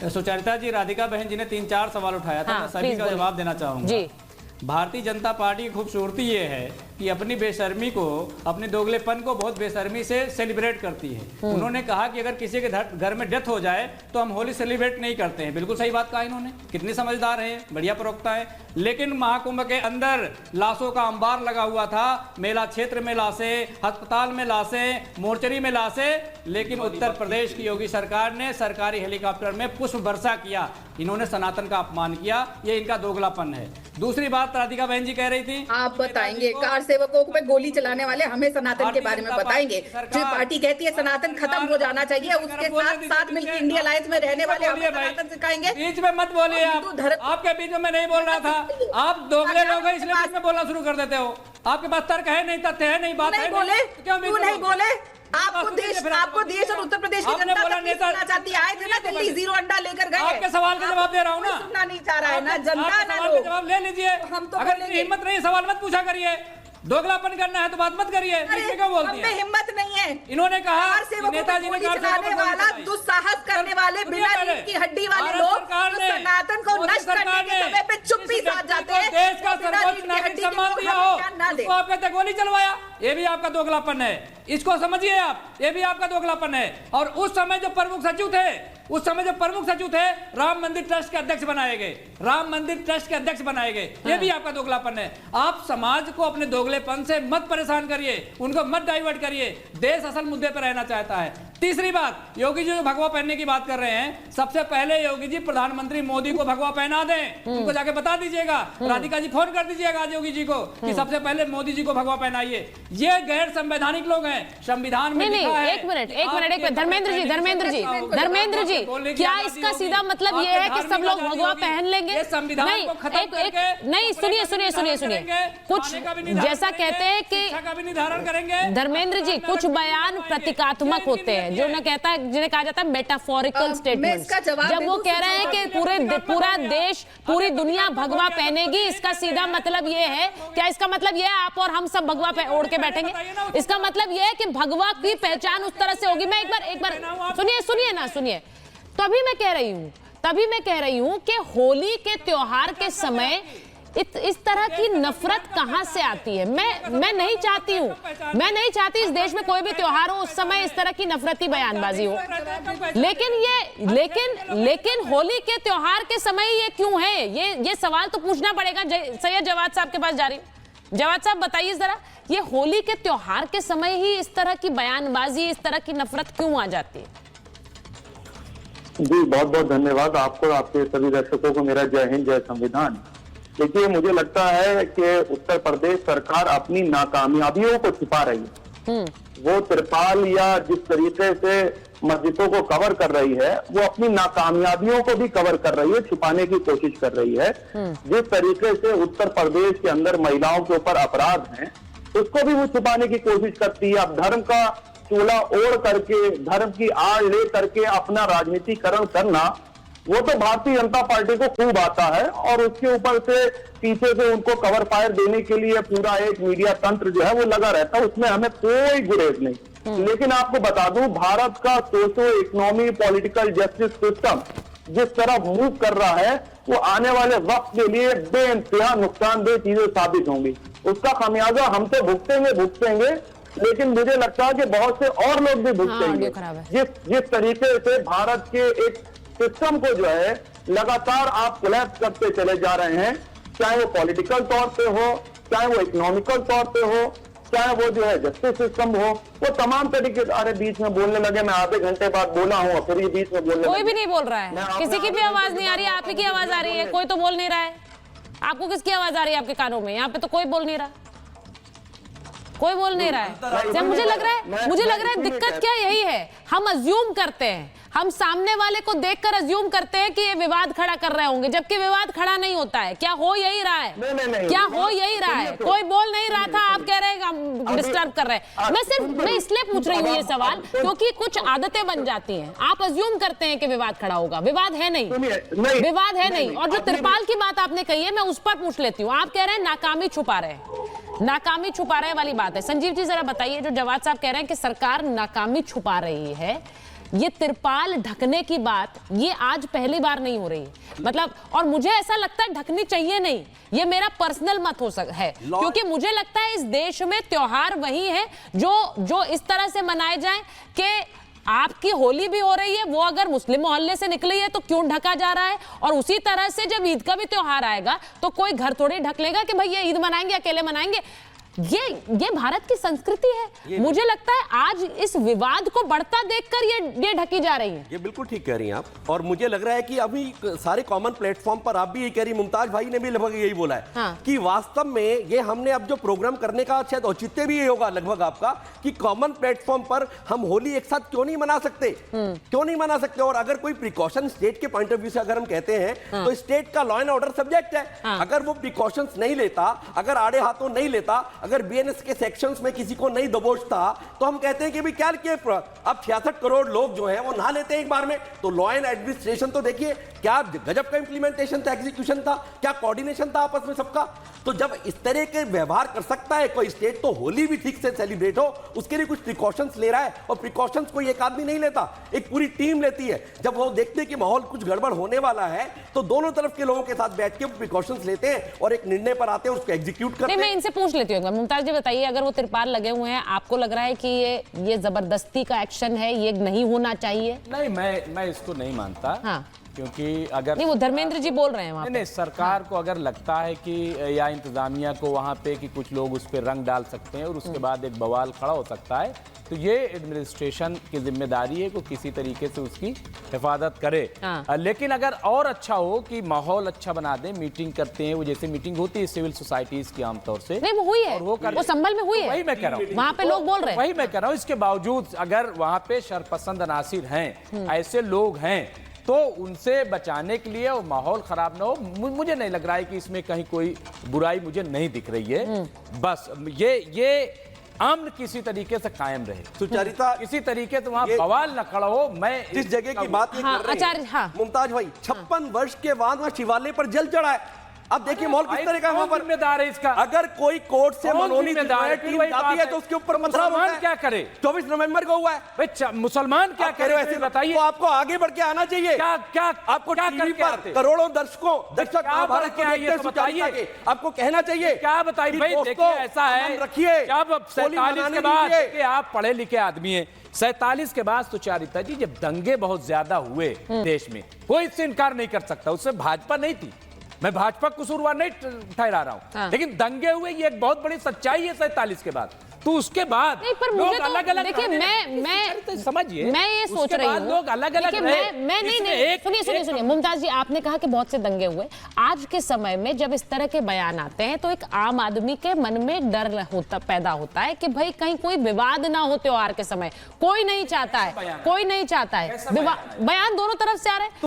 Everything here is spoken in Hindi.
सुचरिता जी, राधिका बहन जी ने 3-4 सवाल उठाया था, मैं सभी का जवाब देना चाहूंगा जी। भारतीय जनता पार्टी की खूबसूरती ये है कि अपनी बेशर्मी को, अपने दोगलेपन को बहुत बेशर्मी से सेलिब्रेट करती है। उन्होंने कहा कि अगर किसी के घर में डेथ हो जाए तो हम होली सेलिब्रेट नहीं करते हैं। बिल्कुल सही बात कहा इन्होंने, कितनी समझदार है, बढ़िया प्रवक्ता है। लेकिन महाकुंभ के अंदर लाशों का अंबार लगा हुआ था, मेला क्षेत्र में लाशें, अस्पताल में लाशें, मोर्चरी में लाशें, लेकिन उत्तर प्रदेश की योगी सरकार ने सरकारी हेलीकॉप्टर में पुष्प वर्षा किया। इन्होंने सनातन का अपमान किया, ये इनका दोगलापन है। दूसरी बात राधिका बहन जी कह रही थी, आप बताएंगे कार सेवकों पे गोली चलाने वाले हमें सनातन के बारे में बताएंगे। जो पार्टी कहती है सनातन खत्म हो जाना चाहिए, उसके साथ साथ मिलकर इंडिया अलायंस में रहने वाले हमें सनातन सिखाएंगे। बीच में मत बोलिए आप, आपके बीच में मैं नहीं बोल रहा था। आप दोगले लोग हैं इसलिए बीच में बोलना शुरू कर देते हो। आपके पास तर्क है नहीं, तथ्य है नहीं, बात है नहीं, क्यों नहीं बोले? आपको देश और उत्तर प्रदेश की जनता सुनना चाहती है। आए थे ना दिल्ली, जीरो अंडा लेकर गए। आपके सवाल का जवाब दे रहा हूँ ना, सुनना नहीं चाह रहा है ना जनता, ना लोग। जवाब ले लीजिए। हम तो अगर हिम्मत नहीं सवाल मत पूछा करिए, दोगलापन करना है तो बात मत करिए। क्या बोलती है? हिम्मत नहीं है। इन्होंने कहा नेताजी ने वाला दुस्साहस करने वाले, बिना रीढ़ की हड्डी वाले लोग सनातन को नष्ट करने के समय पे चुप्पी साध जाते हैं। देश का सर्वोच्च नागरिक सम्मान दिया हो, उसको आप कहते गोली चलवाया, ये भी आपका दोगलापन है। इसको समझिए आप, ये भी आपका दोगलापन है। और उस समय जो प्रमुख सचिव थे, राम मंदिर ट्रस्ट के अध्यक्ष बनाए गए, ये भी आपका दोगलापन है। आप समाज को अपने दोगलेपन से मत परेशान करिए, उनको मत डाइवर्ट करिए। देश असल मुद्दे पर रहना चाहता है। तीसरी बात, योगी जी जो भगवा पहनने की बात कर रहे हैं, सबसे पहले योगी जी प्रधानमंत्री मोदी को भगवा पहना दें, उनको जाके बता दीजिएगा। राधिका जी फोन कर दीजिएगा आज योगी जी को कि सबसे पहले मोदी जी को भगवा पहनाइए। ये गैर संवैधानिक लोग हैं, संविधान में लिखा है। एक मिनट धर्मेंद्र जी, क्या इसका सीधा मतलब ये है कि सब लोग भगवा पहन लेंगे? नहीं, सुनिए, कुछ जैसा कहते हैं कि निर्धारण करेंगे धर्मेंद्र जी, कुछ बयान प्रतीकात्मक होते हैं, जिन्हें कहा जाता है मेटाफोरिकल स्टेटमेंट्स। जब वो कह रहे हैं कि पूरा देश, पूरी दुनिया भगवा पहनेगी, इसका सीधा मतलब ये है, क्या इसका मतलब ये है आप और हम सब भगवा ओढ़ के बैठेंगे? इसका मतलब ये है कि भगवा की पहचान उस तरह से होगी। मैं एक बार सुनिए, तभी मैं कह रही हूं कि होली के त्योहार के समय इस तरह की नफरत कहां से आती है? मैं नहीं चाहती इस देश में कोई भी त्योहार हो उस समय इस तरह की नफरती बयानबाजी हो। लेकिन होली के त्योहार के समय ये क्यों है? ये सवाल तो पूछना पड़ेगा। सैयद जवाद साहब के पास जा रही हूं। जवाद साहब बताइए जरा, ये होली के त्योहार के समय ही इस तरह की बयानबाजी, इस तरह की नफरत क्यों आ जाती है? जी बहुत बहुत धन्यवाद आपको, आपके सभी दर्शकों को मेरा जय हिंद, जय संविधान। देखिए, मुझे लगता है कि उत्तर प्रदेश सरकार अपनी नाकामयाबियों को छिपा रही है। वो तिरपाल या जिस तरीके से मस्जिदों को कवर कर रही है, वो अपनी नाकामयाबियों को भी कवर कर रही है, छुपाने की कोशिश कर रही है। जिस तरीके से उत्तर प्रदेश के अंदर महिलाओं के ऊपर अपराध हैं, उसको भी वो छुपाने की कोशिश करती है। अब धर्म का चोला ओढ़ करके, धर्म की आड़ ले करके अपना राजनीतिकरण करना, वो तो भारतीय जनता पार्टी को खूब आता है। और उसके ऊपर से पीछे से उनको कवर फायर देने के लिए पूरा एक मीडिया तंत्र जो है वो लगा रहता है, उसमें हमें कोई गुरेज नहीं। लेकिन आपको बता दूं, भारत का socio economy political justice system जिस तरह मूव कर रहा है, वो आने वाले वक्त के लिए बेइंतहा नुकसानदेह चीजें साबित होंगी। उसका खामियाजा हम तो भुगतेंगे, लेकिन मुझे लगता है कि बहुत से और लोग भी भुगतेंगे। जिस तरीके से भारत के एक सिस्टम को जो है लगातार आप कोलैप्स करते चले जा रहे हैं, चाहे वो पॉलिटिकल तौर पे हो, चाहे वो इकोनॉमिकल तौर पे हो, चाहे वो जो है जस्टिस सिस्टम हो, वो तमाम तरीके। अरे बीच में बोलने लगे, मैं आधे घंटे बाद बोला हूँ, फिर ये बीच में बोलने कोई भी नहीं बोल रहा है, किसी की भी आवाज नहीं आ रही है, आप ही की आवाज आ रही है, कोई तो बोल नहीं रहा है। आपको किसकी आवाज आ रही है आपके कानों में? यहाँ पे तो कोई बोल नहीं रहा है। मुझे लग रहा है दिक्कत क्या यही है, हम अज्यूम करते हैं, हम सामने वाले को देखकर अज्यूम करते हैं कि ये विवाद खड़ा कर रहे होंगे, जबकि विवाद खड़ा नहीं होता है। क्या हो यही रहा है? कोई बोल नहीं रहा था, आप कह रहे हैं डिस्टर्ब कर रहे हैं। मैं इसलिए पूछ रही हूँ ये सवाल क्योंकि कुछ आदतें बन जाती हैं। आप अज्यूम करते हैं कि विवाद खड़ा होगा, विवाद है नहीं। और जो तिरपाल की बात आपने कही है, मैं उस पर पूछ लेती हूँ। आप कह रहे हैं नाकामी छुपा रहे वाली बात है। संजीव जी जरा बताइए, जो जवाद साहब कह रहे हैं कि सरकार नाकामी छुपा रही है, ये तिरपाल ढकने की बात ये आज पहली बार नहीं हो रही है, मतलब, और मुझे ऐसा लगता है ढकनी चाहिए नहीं, ये मेरा पर्सनल मत है, क्योंकि मुझे लगता है इस देश में त्योहार वही है जो इस तरह से मनाए जाए कि आपकी होली भी हो रही है, वो अगर मुस्लिम मोहल्ले से निकली है तो क्यों ढका जा रहा है, और उसी तरह से जब ईद का भी त्योहार आएगा तो कोई घर थोड़ी ढक लेगा कि भाई ये ईद मनाएंगे अकेले मनाएंगे। ये भारत की संस्कृति है। मुझे लगता है आज इस विवाद को बढ़ता देखकर ये ढकी जा रही है। ये बिल्कुल ठीक कह रही हैं आप, और मुझे लग रहा है कि अभी सारे कॉमन प्लेटफॉर्म पर आप भी यही कह रही, मुमताज भाई ने भी लगभग यही बोला है। हाँ। कि वास्तव में ये हमने अब जो प्रोग्राम करने का शायद औचित्य भी ये होगा लगभग आपका, कि कॉमन प्लेटफॉर्म पर हम होली एक साथ क्यों नहीं मना सकते, क्यों नहीं मना सकते। और अगर कोई प्रिकॉशन स्टेट के पॉइंट ऑफ व्यू से अगर हम कहते हैं तो स्टेट का लॉ एंड ऑर्डर सब्जेक्ट है। अगर वो प्रिकॉशंस नहीं लेता, अगर आड़े हाथों नहीं लेता, अगर बीएनएस के सेक्शंस में किसी को नहीं दबोचता, तो हम कहते हैं कि भी क्या अब 66 करोड़ लोग जो हैं वो नहा लेते हैं एक बार में। तो लॉ एंड एडमिनिस्ट्रेशन तो देखिए क्या गजब का इंप्लीमेंटेशन था, एग्जीक्यूशन था, क्या कोऑर्डिनेशन था आपस में सबका। तो जब इस तरह के व्यवहार कर सकता है कोई स्टेट, तो होली भी ठीक से सेलिब्रेट हो, उसके लिए कुछ प्रिकॉशंस ले रहा है। और प्रिकॉशंस कोई एक आदमी नहीं लेता, एक पूरी टीम लेती है। जब वो देखते हैं कि माहौल कुछ गड़बड़ होने वाला है तो दोनों तरफ के लोगों के साथ बैठ के प्रिकॉशंस लेते हैं और एक निर्णय पर आते हैं, उसको एग्जीक्यूट करते हैं। मैं इनसे पूछ लेती हूँ, मुमताज जी बताइए, अगर वो तिरपाल लगे हुए हैं, आपको लग रहा है कि ये जबरदस्ती का एक्शन है, ये नहीं होना चाहिए? नहीं, मैं इसको नहीं मानता। हाँ। क्योंकि अगर नहीं, वो धर्मेंद्र जी बोल रहे हैं वहाँ पे। नहीं, सरकार को अगर लगता है कि या इंतजामिया को वहाँ पे कि कुछ लोग उस पर रंग डाल सकते हैं और उसके बाद एक बवाल खड़ा हो सकता है, तो ये एडमिनिस्ट्रेशन की जिम्मेदारी है कि किसी तरीके से उसकी हिफाजत करे। लेकिन अगर और अच्छा हो कि माहौल अच्छा बना दे, मीटिंग करते हैं, वो जैसे मीटिंग होती है सिविल सोसाइटीज की आमतौर से, नहीं वो हुई है, वो संभल में हुई है, वही मैं कह रहा हूँ, वहाँ पे लोग बोल रहे हैं, वही मैं कह रहा हूँ। इसके बावजूद अगर वहाँ पे शरपसंद अनासिर हैं, ऐसे लोग हैं, तो उनसे बचाने के लिए और माहौल खराब ना हो, मुझे नहीं लग रहा है कि इसमें कहीं कोई बुराई मुझे नहीं दिख रही है। बस ये अमन किसी तरीके से कायम रहे, सुचारिता किसी तरीके से वहाँ बवाल न खड़ा हो। मैं जिस जगह की बात हाँ, कर रहे हैं मुमताज भाई, 56 वर्ष के बाद वहाँ शिवालय पर जल चढ़ा है। अब देखिए माहौल किस तरह का वहाँ पर जिम्मेदार है इसका। अगर कोई कोर्ट से मनोनीत टीम जाती है तो उसके ऊपर मुसलमान क्या करे? 24 नवंबर को हुआ है भाई, मुसलमान क्या करे ऐसे बताइए। तो आपको आगे बढ़ के आना चाहिए। क्या आपको क्या टीवी पर करोड़ों दर्शक महाभारत क्या ये बताइए, आपको कहना चाहिए क्या बताइए भाई। देखिए ऐसा है, रखिए जब 47 के बाद कि आप पढ़े लिखे आदमी हैं, 47 के बाद सुचारिता जी जब दंगे बहुत ज्यादा हुए देश में, कोई इससे इनकार नहीं कर सकता, उससे भाजपा नहीं थी, मैं भाजपा कसूरवार नहीं ठहरा रहा हूं, लेकिन दंगे हुए ये एक बहुत बड़ी सच्चाई है 47 के बाद। तो उसके बाद नहीं, पर मुझे तो अलग अलग देखिए, मैं समझिए, मैं ये सोच रही हूँ लोग अलग अलग मैं नहीं सुनिए मुमताज जी, आपने कहा कि बहुत से दंगे हुए। आज के समय में जब इस तरह के बयान आते हैं तो एक आम आदमी के मन में डर पैदा होता है कि भाई कहीं कोई विवाद ना हो त्योहार के समय। कोई नहीं चाहता है, कोई नहीं चाहता है, बयान दोनों तरफ से आ रहे हैं।